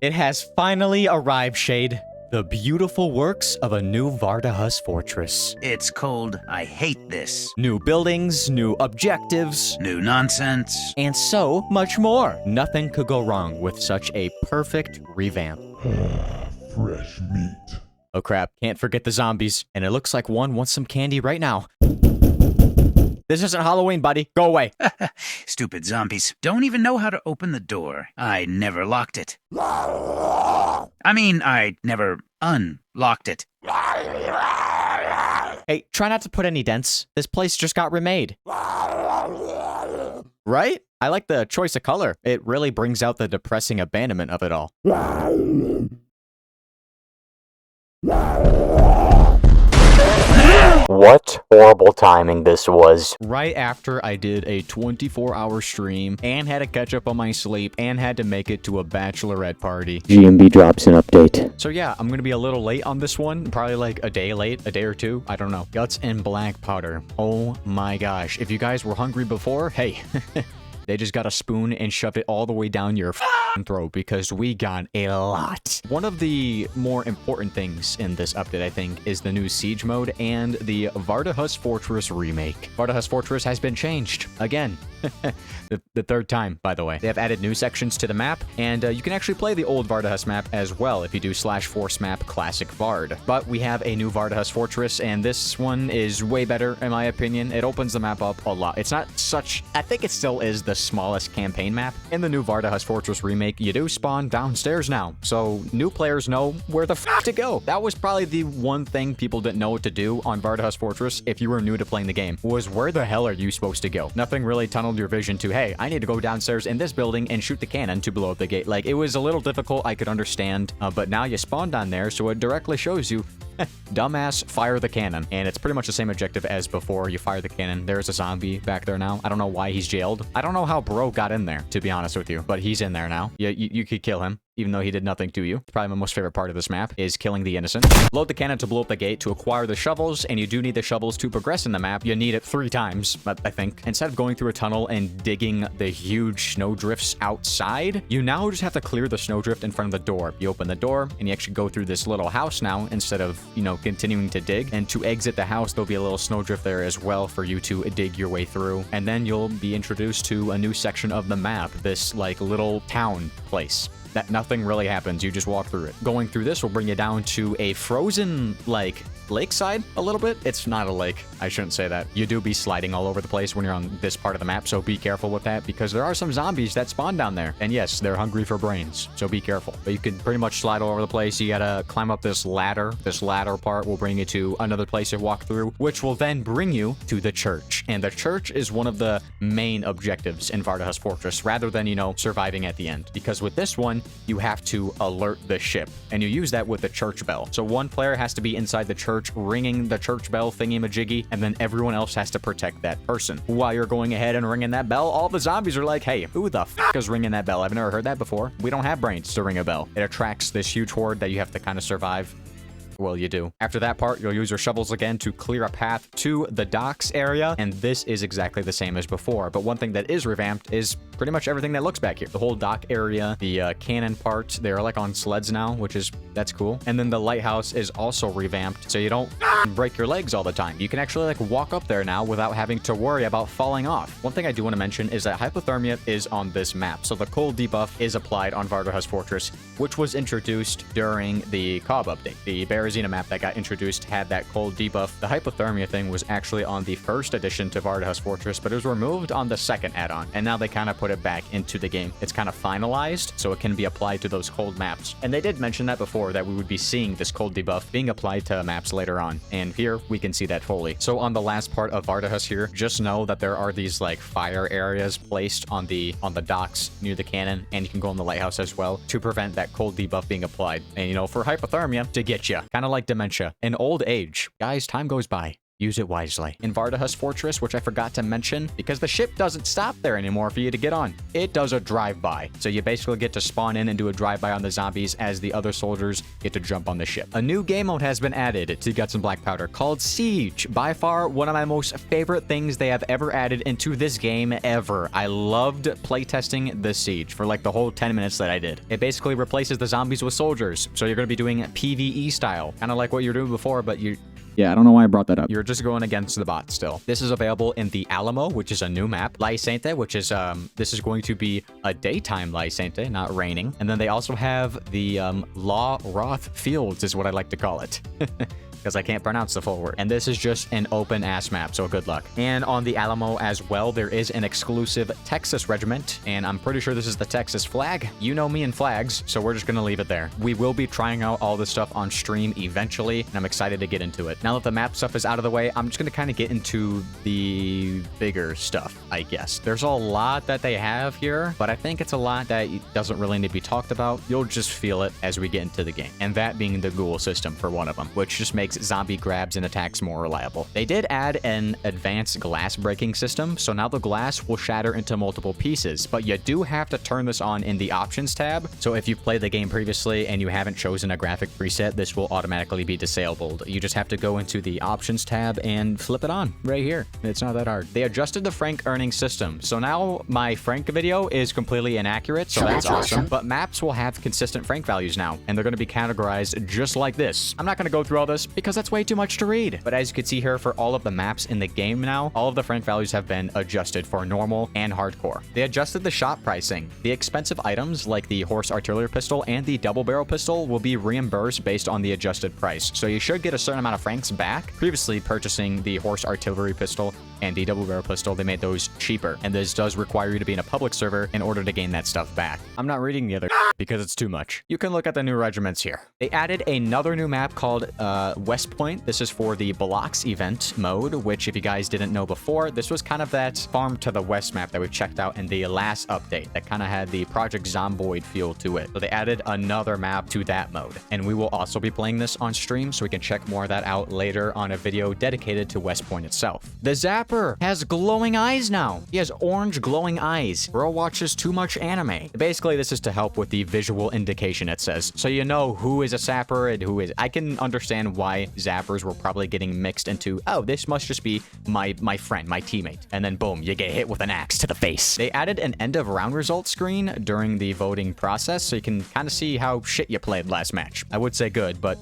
It has finally arrived, Shade. The beautiful works of a new VARDO fortress. It's cold. I hate this. New buildings, new objectives, New nonsense. and so much more. Nothing could go wrong with such a perfect revamp. Fresh meat. Oh crap, can't forget the zombies. And it looks like one wants some candy right now. This isn't Halloween, buddy. Go away. Stupid zombies. Don't even know how to open the door. I never locked it. I mean, I never unlocked it. Hey, try not to put any dents. This place just got remade. Right? I like the choice of color. It really brings out the depressing abandonment of it all. What horrible timing this was. Right after I did a 24-hour stream and had to catch up on my sleep and had to make it to a bachelorette party. GMB drops an update. So yeah, I'm gonna be a little late on this one. Probably like a day late, a day or two. I don't know. Guts and Blackpowder. Oh my gosh. If you guys were hungry before, hey. They just got a spoon and shoved it all the way down your throat because we got a lot. One of the more important things in this update, I think, is the new siege mode and the VARDO Fortress remake. VARDO Fortress has been changed again. the third time, by the way. They have added new sections to the map, and you can actually play the old VARDO map as well if you do /force map classic Vard. But we have a new VARDO Fortress, and this one is way better, in my opinion. It opens the map up a lot. It's not such... I think it still is the smallest campaign map. In the new VARDO Fortress remake, you do spawn downstairs now, so new players know where the f to go. That was probably the one thing people didn't know what to do on VARDO Fortress if you were new to playing the game, was where the hell are you supposed to go? Nothing really tunneled your vision to, hey, I need to go downstairs in this building and shoot the cannon to blow up the gate. Like, it was a little difficult, I could understand, but now you spawned on there, so it directly shows you, dumbass, fire the cannon. And it's pretty much the same objective as before. You fire the cannon. There's a zombie back there now. I don't know why he's jailed. I don't know how bro got in there, to be honest with you, but he's in there now. You could kill him, even though he did nothing to you. It's probably my most favorite part of this map, is killing the innocent. Load the cannon to blow up the gate to acquire the shovels, and you do need the shovels to progress in the map. You need it 3 times, I think. Instead of going through a tunnel and digging the huge snowdrifts outside, you now just have to clear the snowdrift in front of the door. You open the door, and you actually go through this little house now, instead of, you know, continuing to dig. And to exit the house, there'll be a little snowdrift there as well for you to dig your way through. And then you'll be introduced to a new section of the map, this, like, little town place. That nothing really happens, you just walk through it. Going through this will bring you down to a frozen, like, lakeside a little bit. It's not a lake, I shouldn't say that. You do be sliding all over the place when you're on this part of the map, so be careful with that, because there are some zombies that spawn down there. And yes, they're hungry for brains, so be careful. But you can pretty much slide all over the place. You gotta climb up this ladder. This ladder part will bring you to another place to walk through, which will then bring you to the church. And the church is one of the main objectives in VARDO Fortress, rather than, you know, surviving at the end. Because with this one, you have to alert the ship, and you use that with the church bell. So one player has to be inside the church ringing the church bell thingy-majiggy, and then everyone else has to protect that person. While you're going ahead and ringing that bell, all the zombies are like, hey, who the f is ringing that bell? I've never heard that before. We don't have brains to ring a bell. It attracts this huge horde that you have to kind of survive. Well, you do. After that part, you'll use your shovels again to clear a path to the docks area, and this is exactly the same as before. But one thing that is revamped is pretty much everything that looks back here. The whole dock area, the cannon part, they're like on sleds now, that's cool. And then the lighthouse is also revamped, so you don't break your legs all the time. You can actually like walk up there now without having to worry about falling off. One thing I do want to mention is that hypothermia is on this map, so the cold debuff is applied on VARDO Fortress, which was introduced during the COB update. The berries Terrazina map that got introduced had that cold debuff. The hypothermia thing was actually on the first addition to VARDO Fortress, but it was removed on the second add-on, and now they kind of put it back into the game. It's kind of finalized, so it can be applied to those cold maps. And they did mention that before, that we would be seeing this cold debuff being applied to maps later on, and here we can see that fully. So on the last part of VARDO here, just know that there are these like fire areas placed on the docks near the cannon, and you can go in the lighthouse as well to prevent that cold debuff being applied. And you know, for hypothermia, to get you, kind of like dementia and old age. Guys, time goes by. Use it wisely. In VARDO Fortress, which I forgot to mention, because the ship doesn't stop there anymore for you to get on. It does a drive-by. So you basically get to spawn in and do a drive-by on the zombies as the other soldiers get to jump on the ship. A new game mode has been added to Guts and Blackpowder called Siege. By far, one of my most favorite things they have ever added into this game ever. I loved playtesting the Siege for like the whole 10 minutes that I did. It basically replaces the zombies with soldiers. So you're going to be doing PvE style, kind of like what you were doing before, but Yeah, I don't know why I brought that up. you're just going against the bot still. This is available in the Alamo, which is a new map. Lysente, which is, this is going to be a daytime Lysente, not raining. And then they also have the, Law Roth Fields is what I like to call it. Because I can't pronounce the full word. And this is just an open ass map, so good luck. And on the Alamo as well, there is an exclusive Texas regiment, and I'm pretty sure this is the Texas flag. You know me and flags, so we're just gonna leave it there. We will be trying out all this stuff on stream eventually, and I'm excited to get into it. Now that the map stuff is out of the way, I'm just gonna kind of get into the bigger stuff, I guess. There's a lot that they have here, but I think it's a lot that doesn't really need to be talked about. You'll just feel it as we get into the game. And that being the ghoul system for one of them, which just makes zombie grabs and attacks more reliable. They did add an advanced glass breaking system, so now the glass will shatter into multiple pieces, but you do have to turn this on in the options tab. So if you've played the game previously and you haven't chosen a graphic preset, this will automatically be disabled. You just have to go into the options tab and flip it on right here. It's not that hard. They adjusted the frank earning system, so now my frank video is completely inaccurate, so that's awesome. But maps will have consistent frank values now, and they're going to be categorized just like this. I'm not going to go through all this because that's way too much to read. But as you can see here, for all of the maps in the game now, all of the frank values have been adjusted for normal and hardcore. They adjusted the shop pricing. The expensive items like the horse artillery pistol and the double barrel pistol will be reimbursed based on the adjusted price. So you should get a certain amount of franks back. Previously purchasing the horse artillery pistol and the double barrel pistol, they made those cheaper. And this does require you to be in a public server in order to gain that stuff back. I'm not reading the other because it's too much. You can look at the new regiments here. They added another new map called West Point. This is for the Blocks event mode, which if you guys didn't know before, this was kind of that farm to the west map that we checked out in the last update that kind of had the Project Zomboid feel to it. So they added another map to that mode. And we will also be playing this on stream, so we can check more of that out later on a video dedicated to West Point itself. The Zapper has glowing eyes now. He has orange glowing eyes. Bro watches too much anime. Basically, this is to help with the visual indication, it says. So you know who is a sapper and who is... I can understand why zappers were probably getting mixed into, oh, this must just be my friend, my teammate. And then boom, you get hit with an axe to the face. They added an end of round results screen during the voting process, so you can kind of see how shit you played last match. I would say good, but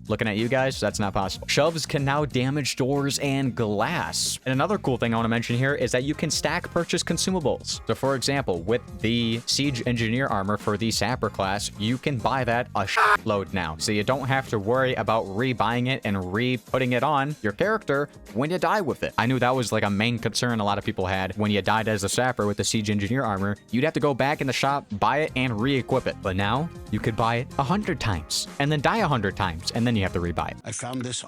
looking at you guys, that's not possible. Shoves can now damage doors and glass. And another cool thing I want to mention here is that you can stack purchase consumables. So for example, with the Siege Engineer armor for the Sapper class, you can buy that a load now. So you don't have to worry about re-buying it and re-putting it on your character when you die with it. I knew that was like a main concern a lot of people had. When you died as a Sapper with the Siege Engineer armor, you'd have to go back in the shop, buy it, and re-equip it. But now, you could buy it 100 times, and then die 100 times, and then you have to rebuy it. I found this.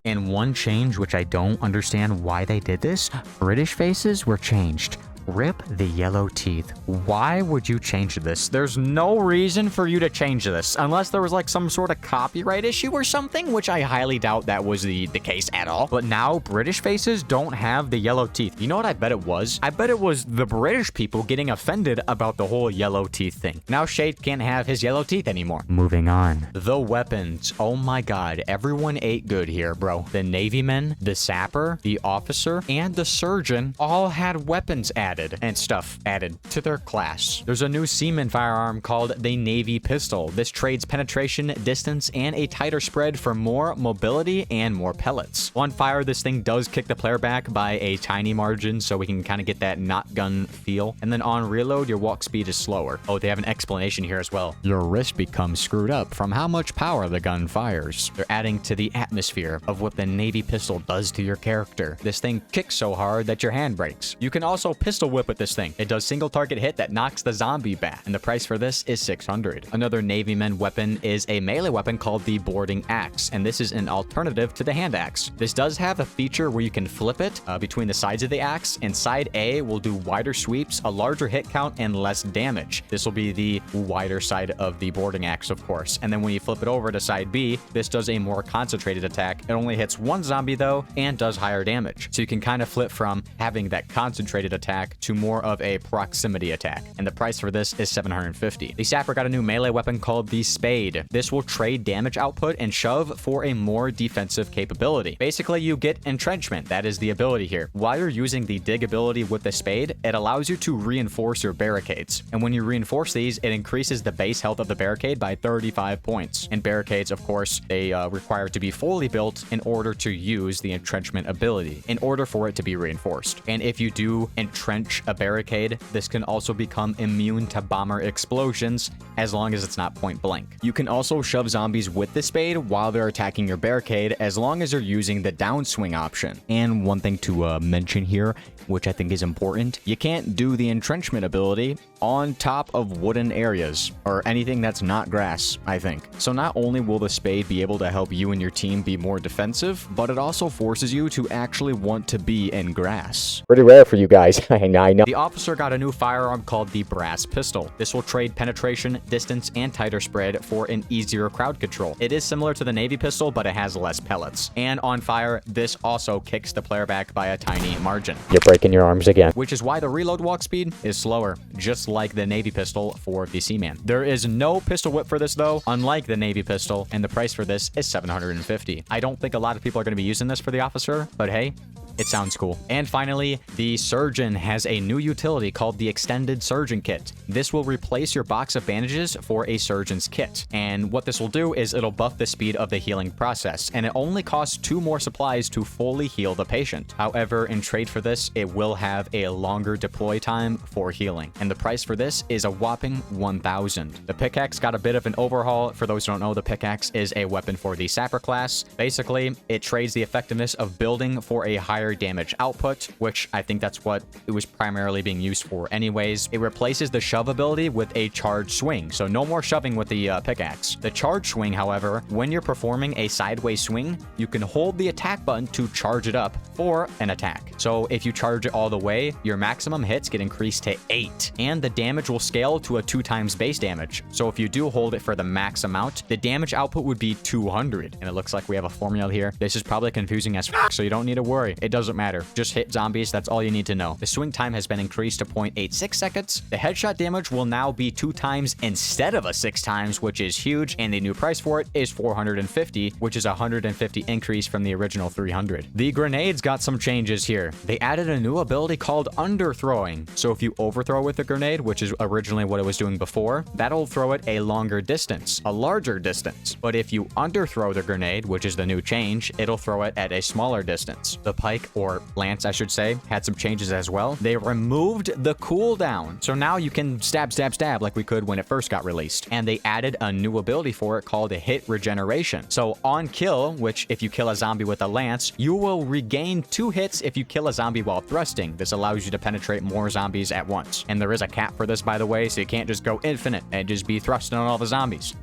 And one change, which I don't understand why they did this, British faces were changed. Rip the yellow teeth. Why would you change this? There's no reason for you to change this, unless there was like some sort of copyright issue or something, which I highly doubt that was the case at all. But now British faces don't have the yellow teeth. You know what I bet it was? I bet it was the British people getting offended about the whole yellow teeth thing. Now Shade can't have his yellow teeth anymore. Moving on. The weapons. Oh my god, everyone ate good here, bro. The Navy men, the Sapper, the Officer, and the Surgeon all had weapons added. added and stuff added to their class. There's a new seaman firearm called the Navy Pistol. This trades penetration, distance, and a tighter spread for more mobility and more pellets. On fire, this thing does kick the player back by a tiny margin, so we can kind of get that not gun feel. And then on reload, your walk speed is slower. Oh, they have an explanation here as well. Your wrist becomes screwed up from how much power the gun fires. They're adding to the atmosphere of what the Navy Pistol does to your character. This thing kicks so hard that your hand breaks. You can also pistol whip with this thing. It does single target hit that knocks the zombie back, and the price for this is 600. Another Navy men weapon is a melee weapon called the boarding axe, and this is an alternative to the hand axe. This does have a feature where you can flip it between the sides of the axe, and side A will do wider sweeps, a larger hit count, and less damage. This will be the wider side of the boarding axe, of course. And then when you flip it over to side B, this does a more concentrated attack. It only hits one zombie though, and does higher damage. So you can kind of flip from having that concentrated attack to more of a proximity attack. And the price for this is 750. The Sapper got a new melee weapon called the Spade. This will trade damage output and shove for a more defensive capability. Basically, you get entrenchment. That is the ability here. While you're using the dig ability with the Spade, it allows you to reinforce your barricades. And when you reinforce these, it increases the base health of the barricade by 35 points. And barricades, of course, they require to be fully built in order to use the entrenchment ability, in order for it to be reinforced. And if you do entrench a barricade, this can also become immune to bomber explosions as long as it's not point blank. You can also shove zombies with the Spade while they're attacking your barricade as long as you're using the downswing option. And one thing to mention here, which I think is important, you can't do the entrenchment ability on top of wooden areas or anything that's not grass, I think. So not only will the Spade be able to help you and your team be more defensive, but it also forces you to actually want to be in grass. Pretty rare for you guys. I know. The Officer got a new firearm called the Brass Pistol. This will trade penetration, distance, and tighter spread for an easier crowd control. It is similar to the Navy Pistol, but it has less pellets. And on fire, this also kicks the player back by a tiny margin. You're breaking your arms again. Which is why the reload walk speed is slower, just like the Navy Pistol for the Seaman. There is no pistol whip for this though, unlike the Navy Pistol, and the price for this is 750. I don't think a lot of people are going to be using this for the Officer, but hey, it sounds cool. And finally, the Surgeon has a new utility called the Extended Surgeon Kit. This will replace your box of bandages for a Surgeon's Kit. And what this will do is it'll buff the speed of the healing process, and it only costs 2 more supplies to fully heal the patient. However, in trade for this, it will have a longer deploy time for healing. And the price for this is a whopping 1,000. The pickaxe got a bit of an overhaul. For those who don't know, the pickaxe is a weapon for the Sapper class. Basically, it trades the effectiveness of building for a higher damage output, which I think that's what it was primarily being used for anyways. It replaces the shove ability with a charge swing, so no more shoving with the pickaxe. The charge swing, however, when you're performing a sideways swing, you can hold the attack button to charge it up for an attack. So if you charge it all the way, your maximum hits get increased to 8, and the damage will scale to a 2 times base damage. So if you do hold it for the max amount, the damage output would be 200. And it looks like we have a formula here. This is probably confusing as fuck, so you don't need to worry. It doesn't matter. Just hit zombies. That's all you need to know. The swing time has been increased to 0.86 seconds. The headshot damage will now be 2 times instead of a 6 times, which is huge. And the new price for it is 450, which is a 150 increase from the original 300. The grenades got some changes here. They added a new ability called underthrowing. So if you overthrow with a grenade, which is originally what it was doing before, that'll throw it a longer distance, a larger distance. But if you underthrow the grenade, which is the new change, it'll throw it at a smaller distance. The pike, or lance I should say, had some changes as well. They removed the cooldown. So now you can stab, stab, stab like we could when it first got released. And they added a new ability for it called a hit regeneration. So on kill, which if you kill a zombie with a lance, you will regain 2 hits if you kill a zombie while thrusting. This allows you to penetrate more zombies at once. And there is a cap for this, by the way, so you can't just go infinite and just be thrusting on all the zombies.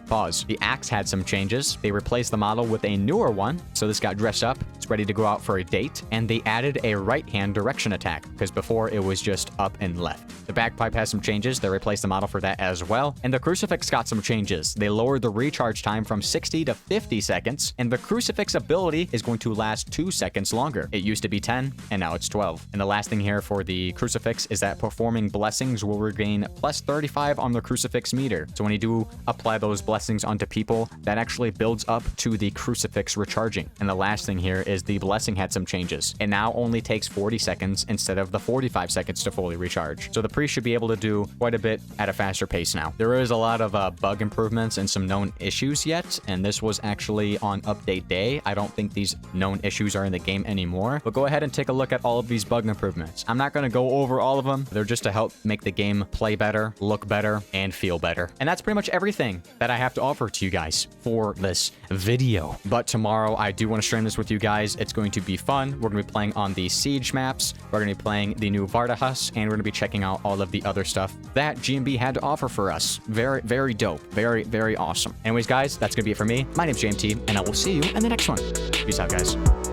Pause. The axe had some changes. They replaced the model with a newer one, so this got dressed up. It's ready to go out for a date. And they added a right-hand direction attack, because before it was just up and left. The bagpipe has some changes. They replaced the model for that as well. And the crucifix got some changes. They lowered the recharge time from 60 to 50 seconds, and the crucifix ability is going to last 2 seconds longer. It used to be 10, and now it's 12. And the last thing here for the crucifix is that performing blessings will regain plus 35 on the crucifix meter. So when you do apply those blessings onto people, that actually builds up to the crucifix recharging. And the last thing here is the blessing had some changes. It now only takes 40 seconds instead of the 45 seconds to fully recharge. So the Priest should be able to do quite a bit at a faster pace now. There is a lot of bug improvements and some known issues yet, and this was actually on update day. I don't think these known issues are in the game anymore, but go ahead and take a look at all of these bug improvements. I'm not going to go over all of them. They're just to help make the game play better, look better, and feel better. And that's pretty much everything that I have to offer to you guys for this video. But tomorrow, I do want to stream this with you guys. It's going to be fun. We're going to be playing on the Siege maps. We're going to be playing the new VARDO, and we're going to be checking out all of the other stuff that GMB had to offer for us. Very, very dope. Very, very awesome. Anyways, guys, that's going to be it for me. My name's JMT, and I will see you in the next one. Peace out, guys.